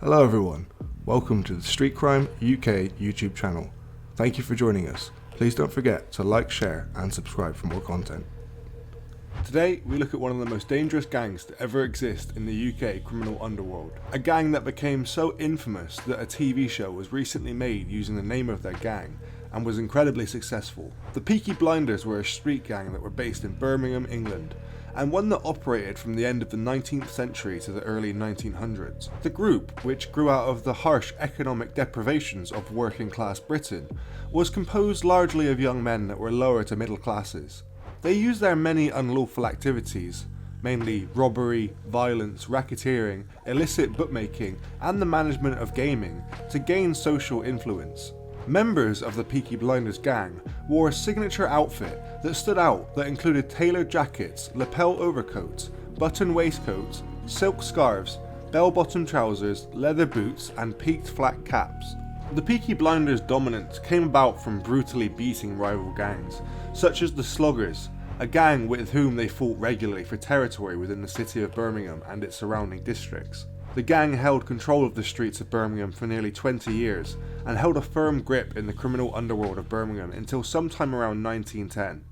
Hello everyone, welcome to the Street Crime UK YouTube channel. Thank you for joining us. Please don't forget to like, share and subscribe for more content. Today we look at one of the most dangerous gangs to ever exist in the UK criminal underworld. A gang that became so infamous that a TV show was recently made using the name of their gang and was incredibly successful. The Peaky Blinders were a street gang that were based in Birmingham, England, and one that operated from the end of the 19th century to the early 1900s. The group, which grew out of the harsh economic deprivations of working class Britain, was composed largely of young men that were lower to middle classes. They used their many unlawful activities, mainly robbery, violence, racketeering, illicit bookmaking, and the management of gaming, to gain social influence. Members of the Peaky Blinders gang wore a signature outfit that stood out that included tailored jackets, lapel overcoats, button waistcoats, silk scarves, bell-bottom trousers, leather boots, and peaked flat caps. The Peaky Blinders' dominance came about from brutally beating rival gangs, such as the Sloggers, a gang with whom they fought regularly for territory within the city of Birmingham and its surrounding districts. The gang held control of the streets of Birmingham for nearly 20 years and held a firm grip in the criminal underworld of Birmingham until sometime around 1910,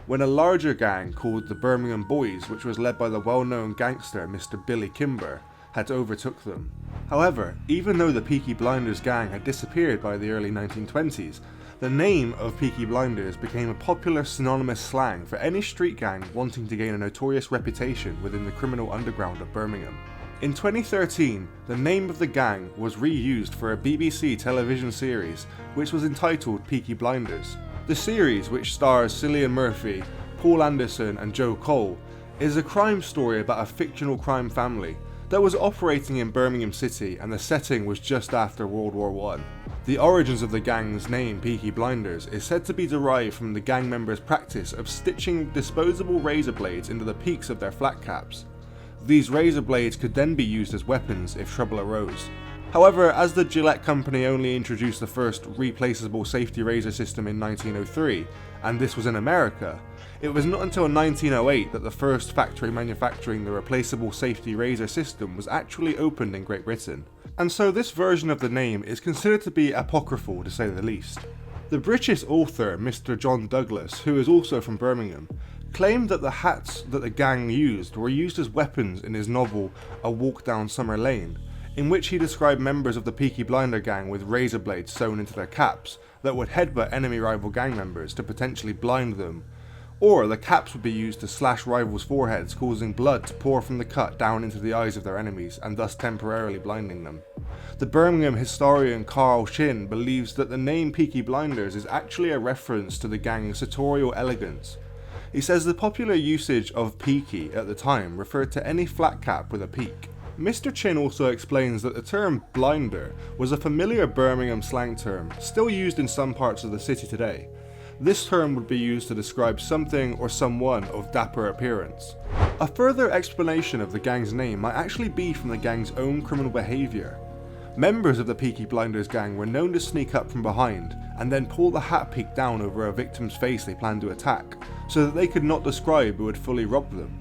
when a larger gang called the Birmingham Boys, which was led by the well-known gangster Mr. Billy Kimber, had overtook them. However, even though the Peaky Blinders gang had disappeared by the early 1920s, the name of Peaky Blinders became a popular synonymous slang for any street gang wanting to gain a notorious reputation within the criminal underground of Birmingham. In 2013, the name of the gang was reused for a BBC television series which was entitled Peaky Blinders. The series, which stars Cillian Murphy, Paul Anderson and Joe Cole, is a crime story about a fictional crime family that was operating in Birmingham City, and the setting was just after World War I. The origins of the gang's name, Peaky Blinders, is said to be derived from the gang members' practice of stitching disposable razor blades into the peaks of their flat caps. These razor blades could then be used as weapons if trouble arose. However, as the Gillette company only introduced the first replaceable safety razor system in 1903, and this was in America, it was not until 1908 that the first factory manufacturing the replaceable safety razor system was actually opened in Great Britain. And so this version of the name is considered to be apocryphal, to say the least. The British author Mr. John Douglas, who is also from Birmingham, claimed that the hats that the gang used were used as weapons in his novel A Walk Down Summer Lane, in which he described members of the Peaky Blinder gang with razor blades sewn into their caps that would headbutt enemy rival gang members to potentially blind them, or the caps would be used to slash rivals' foreheads, causing blood to pour from the cut down into the eyes of their enemies and thus temporarily blinding them. The Birmingham historian Carl Shin believes that the name Peaky Blinders is actually a reference to the gang's sartorial elegance. He says the popular usage of peaky at the time referred to any flat cap with a peak. Mr. Chin also explains that the term blinder was a familiar Birmingham slang term, still used in some parts of the city today. This term would be used to describe something or someone of dapper appearance. A further explanation of the gang's name might actually be from the gang's own criminal behaviour. Members of the Peaky Blinders gang were known to sneak up from behind and then pull the hat peak down over a victim's face they planned to attack, so that they could not describe who had fully robbed them.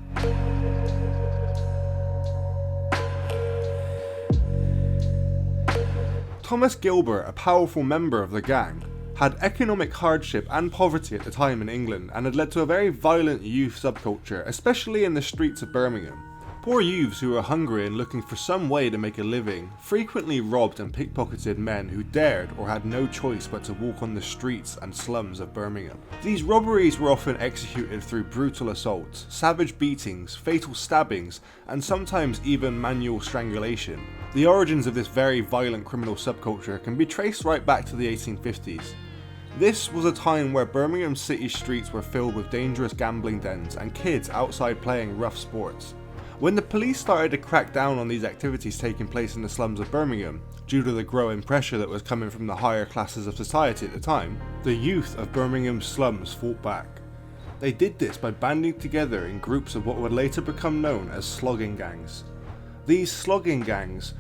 Thomas Gilbert, a powerful member of the gang, had economic hardship and poverty at the time in England and had led to a very violent youth subculture, especially in the streets of Birmingham. Poor youths who were hungry and looking for some way to make a living frequently robbed and pickpocketed men who dared or had no choice but to walk on the streets and slums of Birmingham. These robberies were often executed through brutal assaults, savage beatings, fatal stabbings, and sometimes even manual strangulation. The origins of this very violent criminal subculture can be traced right back to the 1850s. This was a time where Birmingham city streets were filled with dangerous gambling dens and kids outside playing rough sports. When the police started to crack down on these activities taking place in the slums of Birmingham, due to the growing pressure that was coming from the higher classes of society at the time, the youth of Birmingham's slums fought back. They did this by banding together in groups of what would later become known as slogging gangs. These slogging gangs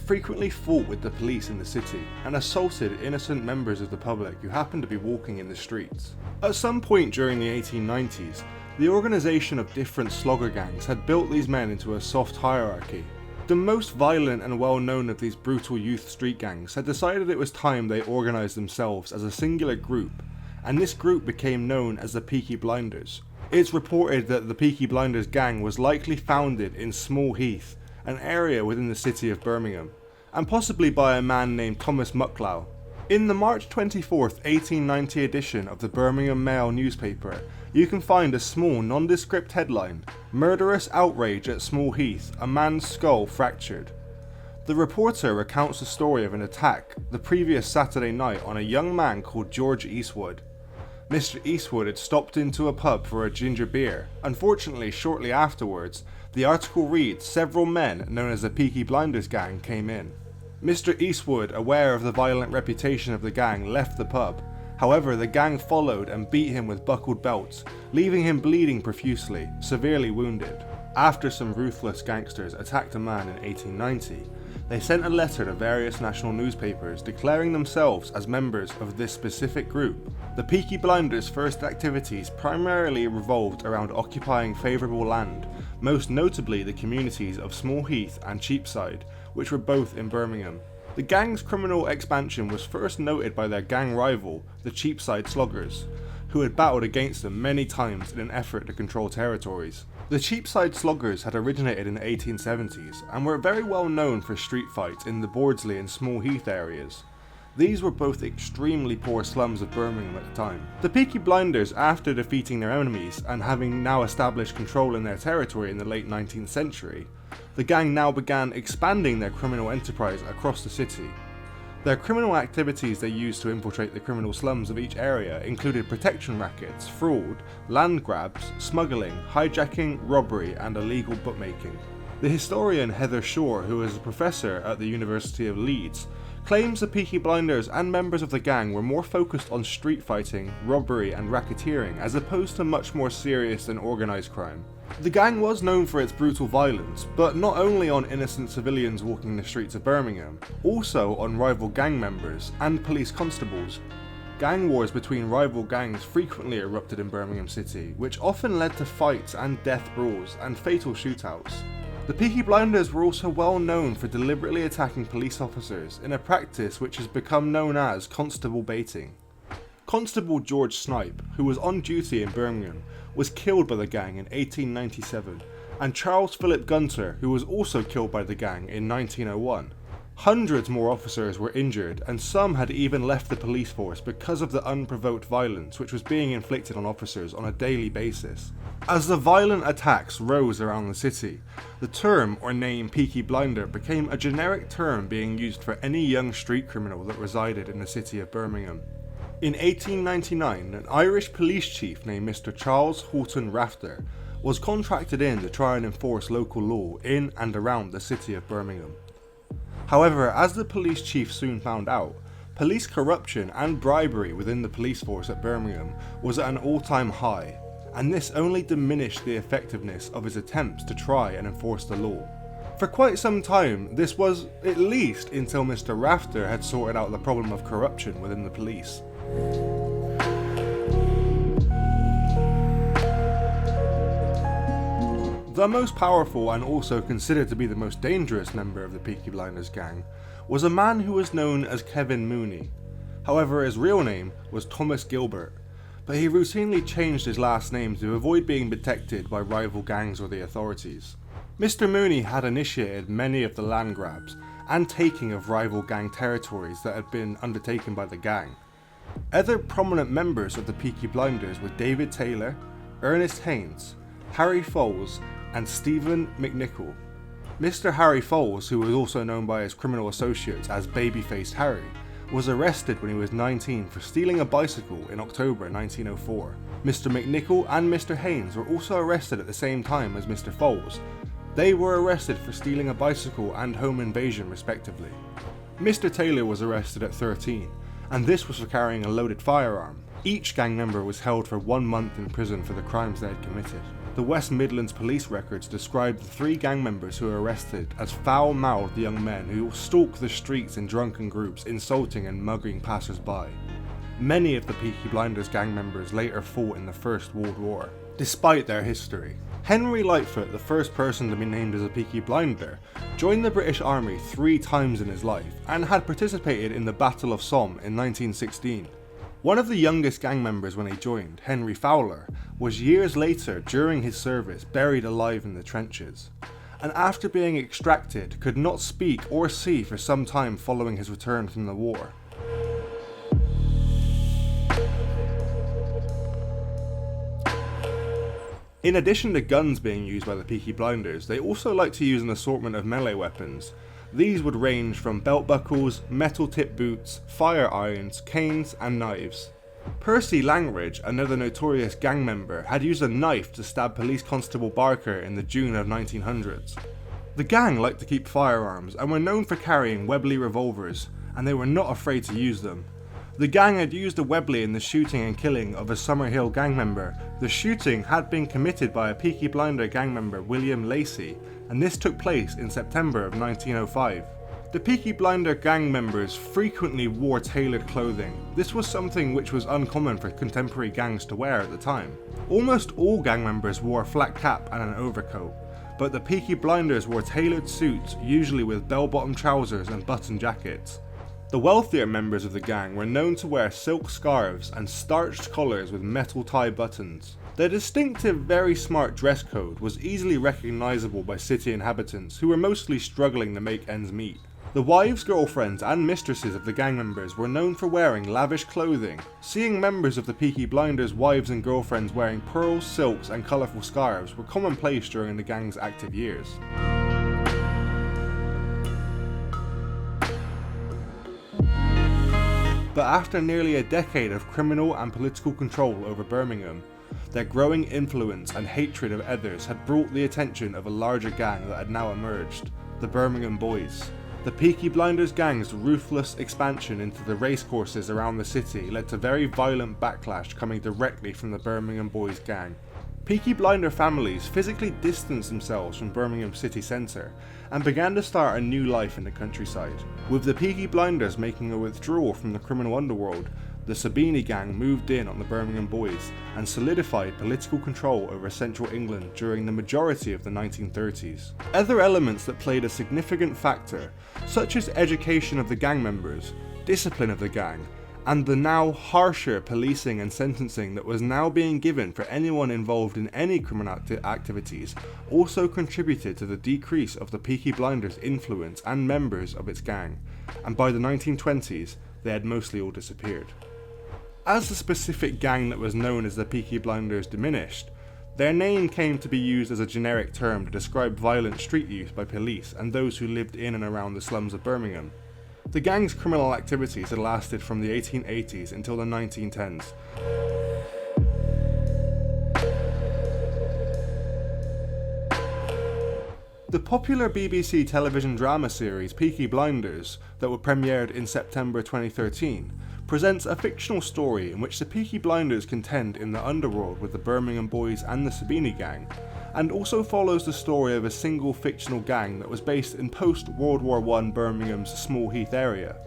frequently fought with the police in the city and assaulted innocent members of the public who happened to be walking in the streets. At some point during the 1890s, the organisation of different slogger gangs had built these men into a soft hierarchy. The most violent and well known of these brutal youth street gangs had decided it was time they organised themselves as a singular group, and this group became known as the Peaky Blinders. It's reported that the Peaky Blinders gang was likely founded in Small Heath, an area within the city of Birmingham, and possibly by a man named Thomas Mucklow. In the March 24th, 1890 edition of the Birmingham Mail newspaper, you can find a small nondescript headline, "Murderous outrage at Small Heath, a man's skull fractured." The reporter recounts the story of an attack the previous Saturday night on a young man called George Eastwood. Mr. Eastwood had stopped into a pub for a ginger beer. Unfortunately, shortly afterwards, the article reads several men known as the Peaky Blinders gang came in. Mr. Eastwood, aware of the violent reputation of the gang, left the pub. However, the gang followed and beat him with buckled belts, leaving him bleeding profusely, severely wounded. After some ruthless gangsters attacked a man in 1890, they sent a letter to various national newspapers declaring themselves as members of this specific group. The Peaky Blinders' first activities primarily revolved around occupying favourable land, most notably the communities of Small Heath and Cheapside, which were both in Birmingham. The gang's criminal expansion was first noted by their gang rival, the Cheapside Sloggers, who had battled against them many times in an effort to control territories. The Cheapside Sloggers had originated in the 1870s and were very well known for street fights in the Bordsley and Small Heath areas. These were both extremely poor slums of Birmingham at the time. The Peaky Blinders, after defeating their enemies and having now established control in their territory in the late 19th century, the gang now began expanding their criminal enterprise across the city. Their criminal activities they used to infiltrate the criminal slums of each area included protection rackets, fraud, land grabs, smuggling, hijacking, robbery, and illegal bookmaking. The historian Heather Shaw, who is a professor at the University of Leeds, claims the Peaky Blinders and members of the gang were more focused on street fighting, robbery, and racketeering as opposed to much more serious and organised crime. The gang was known for its brutal violence, but not only on innocent civilians walking the streets of Birmingham, also on rival gang members and police constables. Gang wars between rival gangs frequently erupted in Birmingham City, which often led to fights and death brawls and fatal shootouts. The Peaky Blinders were also well known for deliberately attacking police officers in a practice which has become known as constable baiting. Constable George Snipe, who was on duty in Birmingham, was killed by the gang in 1897, and Charles Philip Gunter, who was also killed by the gang in 1901. Hundreds more officers were injured, and some had even left the police force because of the unprovoked violence which was being inflicted on officers on a daily basis. As the violent attacks rose around the city, the term or name Peaky Blinder became a generic term being used for any young street criminal that resided in the city of Birmingham. In 1899, an Irish police chief named Mr. Charles Houghton Rafter was contracted in to try and enforce local law in and around the city of Birmingham. However, as the police chief soon found out, police corruption and bribery within the police force at Birmingham was at an all-time high, and this only diminished the effectiveness of his attempts to try and enforce the law. For quite some time, this was at least until Mr. Rafter had sorted out the problem of corruption within the police. The most powerful and also considered to be the most dangerous member of the Peaky Blinders gang was a man who was known as Kevin Mooney. However, his real name was Thomas Gilbert, but he routinely changed his last name to avoid being detected by rival gangs or the authorities. Mr. Mooney had initiated many of the land grabs and taking of rival gang territories that had been undertaken by the gang. Other prominent members of the Peaky Blinders were David Taylor, Ernest Haynes, Harry Foles, and Stephen McNichol. Mr. Harry Foles, who was also known by his criminal associates as Babyface Harry, was arrested when he was 19 for stealing a bicycle in October 1904. Mr. McNichol and Mr. Haynes were also arrested at the same time as Mr. Foles. They were arrested for stealing a bicycle and home invasion respectively. Mr. Taylor was arrested at 13, and this was for carrying a loaded firearm. Each gang member was held for 1 month in prison for the crimes they had committed. The West Midlands police records described the 3 gang members who were arrested as foul-mouthed young men who stalked the streets in drunken groups, insulting and mugging passers-by. Many of the Peaky Blinders gang members later fought in the First World War. despite their history. Henry Lightfoot, the first person to be named as a Peaky Blinder, joined the British Army 3 times in his life and had participated in the Battle of Somme in 1916. One of the youngest gang members when he joined, Henry Fowler, was years later during his service buried alive in the trenches, and after being extracted could not speak or see for some time following his return from the war. In addition to guns being used by the Peaky Blinders, they also like to use an assortment of melee weapons. These would range from belt buckles, metal tipped boots, fire irons, canes and knives. Percy Langridge, another notorious gang member, had used a knife to stab Police Constable Barker in the June of 1900s. The gang liked to keep firearms and were known for carrying Webley revolvers, and they were not afraid to use them. The gang had used a Webley in the shooting and killing of a Summerhill gang member. The shooting had been committed by a Peaky Blinder gang member, William Lacey, and this took place in September of 1905. The Peaky Blinder gang members frequently wore tailored clothing. This was something which was uncommon for contemporary gangs to wear at the time. Almost all gang members wore a flat cap and an overcoat, but the Peaky Blinders wore tailored suits, usually with bell-bottom trousers and button jackets. The wealthier members of the gang were known to wear silk scarves and starched collars with metal tie buttons. Their distinctive, very smart dress code was easily recognisable by city inhabitants who were mostly struggling to make ends meet. The wives, girlfriends and mistresses of the gang members were known for wearing lavish clothing. Seeing members of the Peaky Blinders' wives and girlfriends wearing pearls, silks and colourful scarves were commonplace during the gang's active years. But after nearly a decade of criminal and political control over Birmingham, their growing influence and hatred of others had brought the attention of a larger gang that had now emerged, the Birmingham Boys. The Peaky Blinders gang's ruthless expansion into the racecourses around the city led to very violent backlash coming directly from the Birmingham Boys gang. Peaky Blinder families physically distanced themselves from Birmingham city centre and began to start a new life in the countryside. With the Peaky Blinders making a withdrawal from the criminal underworld, the Sabini gang moved in on the Birmingham Boys and solidified political control over central England during the majority of the 1930s. Other elements that played a significant factor, such as education of the gang members, discipline of the gang, and the now harsher policing and sentencing that was now being given for anyone involved in any criminal activities, also contributed to the decrease of the Peaky Blinders' influence and members of its gang, and by the 1920s they had mostly all disappeared. As the specific gang that was known as the Peaky Blinders diminished, their name came to be used as a generic term to describe violent street use by police and those who lived in and around the slums of Birmingham. The gang's criminal activities had lasted from the 1880s until the 1910s. The popular BBC television drama series Peaky Blinders, that were premiered in September 2013, presents a fictional story in which the Peaky Blinders contend in the Underworld with the Birmingham Boys and the Sabini gang, and also follows the story of a single fictional gang that was based in post-World War I Birmingham's Small Heath area.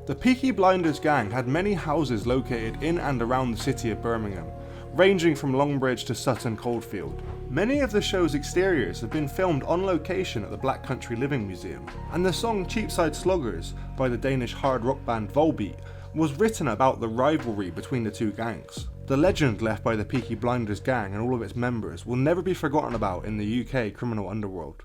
The Peaky Blinders gang had many houses located in and around the city of Birmingham, ranging from Longbridge to Sutton Coldfield. Many of the show's exteriors have been filmed on location at the Black Country Living Museum, and the song Cheapside Sloggers by the Danish hard rock band Volbeat was written about the rivalry between the two gangs. The legend left by the Peaky Blinders gang and all of its members will never be forgotten about in the UK criminal underworld.